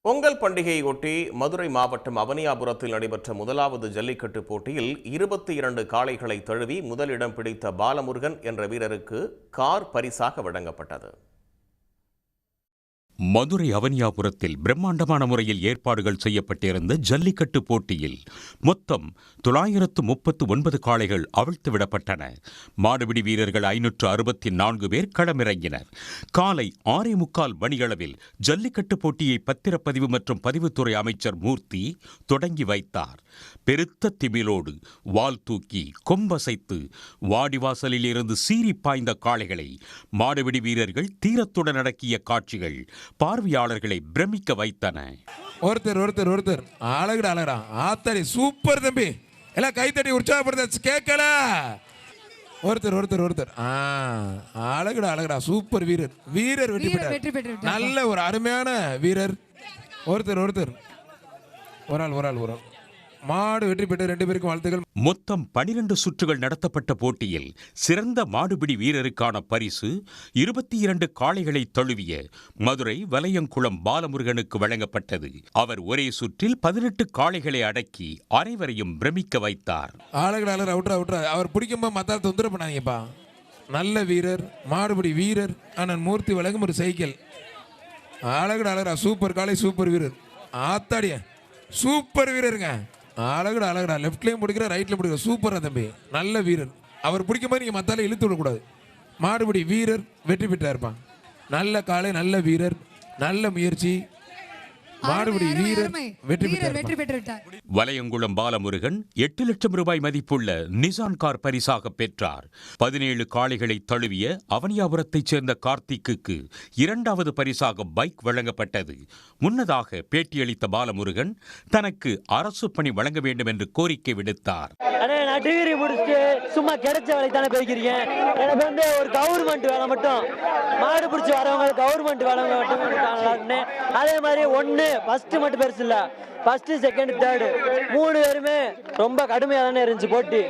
பொங்கல் பண்டிகையொட்டி மதுரை மாவட்டம் அவனியாபுரத்தில் நடைபெற்ற முதலாவது ஜல்லிக்கட்டு போட்டியில் 22 காளைகளை தழுவி முதலிடம் பிடித்த பாலமுருகன் என்ற வீரருக்கு கார் பரிசாக வழங்கப்பட்டது. மதுரை அவனியாபுரத்தில் பிரம்மாண்டமான முறையில் ஏற்பாடுகள் செய்யப்பட்டிருந்த ஜல்லிக்கட்டு போட்டியில் மொத்தம் 939 காளைகள் அவிழ்த்து விடப்பட்டன. மாடுபிடி வீரர்கள் 564 பேர் களமிறங்கினர். காலை 6:45 மணியளவில் ஜல்லிக்கட்டு போட்டியை பத்திரப்பதிவு மற்றும் பதிவுத்துறை அமைச்சர் மூர்த்தி தொடங்கி வைத்தார். பெருத்த திமிலோடு வால் தூக்கி கொம்பசைத்து வாடிவாசலில் இருந்து சீறி பாய்ந்த காளைகளை மாடுபிடி வீரர்கள் தீரத்துடன் அடக்கிய காட்சிகள் பார்வையாளர்களை பிரமிக்க வைத்தன. ஒருத்தர் அழகுடா ஆத்தாடி சூப்பர் தம்பி, எல்லாம் கைத்தட்டி உற்சாகப்படுத்த கேட்கல. ஒருத்தர் அழகுடா சூப்பர் வீரர் வெற்றி பெற்றார். நல்ல ஒரு அருமையான வீரர். ஒருத்தர் ஒரு ஆள் மாடு வெற்றி பெற்ற 2 பேருக்கும் வாழ்த்துக்கள். மொத்தம் 12 சுற்றுகள் நடத்தப்பட்ட போட்டியில் சிறந்த மாடுபிடி வீரருக்கான பரிசு 22 காளைகளை தழுவிய மதுரை வலையங்குளம் பாலமுருகனுக்கு வழங்கப்பட்டது. அவர் ஒரே சுற்றில் 18 காளைகளை அடக்கி அனைவரையும் பிரமிக்க வைத்தார். அவர் பிடிக்கும்போது மத்தால் தொந்தரவு பண்ணாதீங்கப்பா. நல்ல வீரர், மாடுபிடி வீரர் அண்ணன் மூர்த்தி வழங்கும் ஒரு சைக்கிள். அழகுடா சூப்பர் காளை, சூப்பர் வீரர். ஆத்தாடிய சூப்பர் வீரருங்க. அழகுடா லெஃப்ட்லையும் பிடிக்கிற ரைட்லையும் பிடிக்கிற சூப்பரா தம்பி, நல்ல வீரர். அவர் பிடிக்கும் போது நீங்கள் மத்தால இழுத்து விடக்கூடாது. மாடுபிடி வீரர் வெற்றி பெற்றா இருப்பான். நல்ல காலை, நல்ல வீரர், நல்ல முயற்சி. மாடுபிடி வீரர் வெற்றி பெற்றார். வலையங்குளம் பாலமுருகன் 8 லட்சம் ரூபாய் மதிப்புள்ள நிசான் கார் பரிசாக பெற்றார். 17 காளைகளை தழுவிய அவனியாபுரத்தைச் சேர்ந்த கார்த்திக்கு 2வது பரிசாக பைக் வழங்கப்பட்டது. முன்னதாக பேட்டியளித்த பாலமுருகன் தனக்கு அரசு பணி வழங்க வேண்டும் என்று கோரிக்கை விடுத்தார். நான் டிகிரி முடிச்சுட்டு சும்மா கிடைச்ச வேலைக்கு தானே போய்க்கிறீங்க. எனக்கு ஒரு கவர்மெண்ட் வேலை மட்டும், மாடு பிடிச்சி வரவங்க கவர்மெண்ட் வேலை மட்டும். அதே மாதிரி ஃபர்ஸ்ட் மட்டும் பெருசு இல்ல, ஃபர்ஸ்ட் செகண்ட் தேர்டு 3 பேருமே ரொம்ப கடுமையா தானே இருந்துச்சு போட்டி.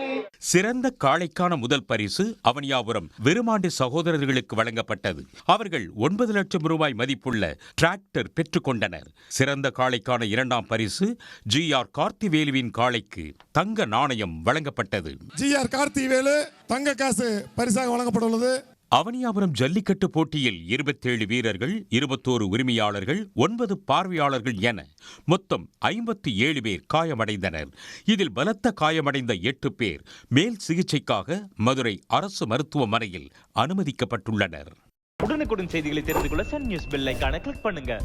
சிறந்த காளைக்கான முதல் பரிசு அவனியாபுரம் வெறுமாண்டி சகோதரர்களுக்கு வழங்கப்பட்டது. அவர்கள் 9 லட்சம் ரூபாய் மதிப்புள்ள டிராக்டர் பெற்றுக் கொண்டனர். சிறந்த காளைக்கான 2ஆம் பரிசு GR கார்த்திவேலுவின் காளைக்கு தங்க நாணயம் வழங்கப்பட்டது. GR கார்த்திவேலு தங்க காசு பரிசாக வழங்கப்பட்டுள்ளது. அவனியாபுரம் ஜல்லிக்கட்டு போட்டியில் 27 வீரர்கள், 21 உரிமையாளர்கள், 9 பார்வையாளர்கள் என மொத்தம் 57 பேர் காயமடைந்தனர். இதில் பலத்த காயமடைந்த 8 பேர் மேல் சிகிச்சைக்காக மதுரை அரசு மருத்துவமனையில் அனுமதிக்கப்பட்டுள்ளனர். உடனுக்குடன் செய்திகளை தெரிந்து கொள்ள சன் நியூஸ் பெல் ஐகானை கிளிக் பண்ணுங்க.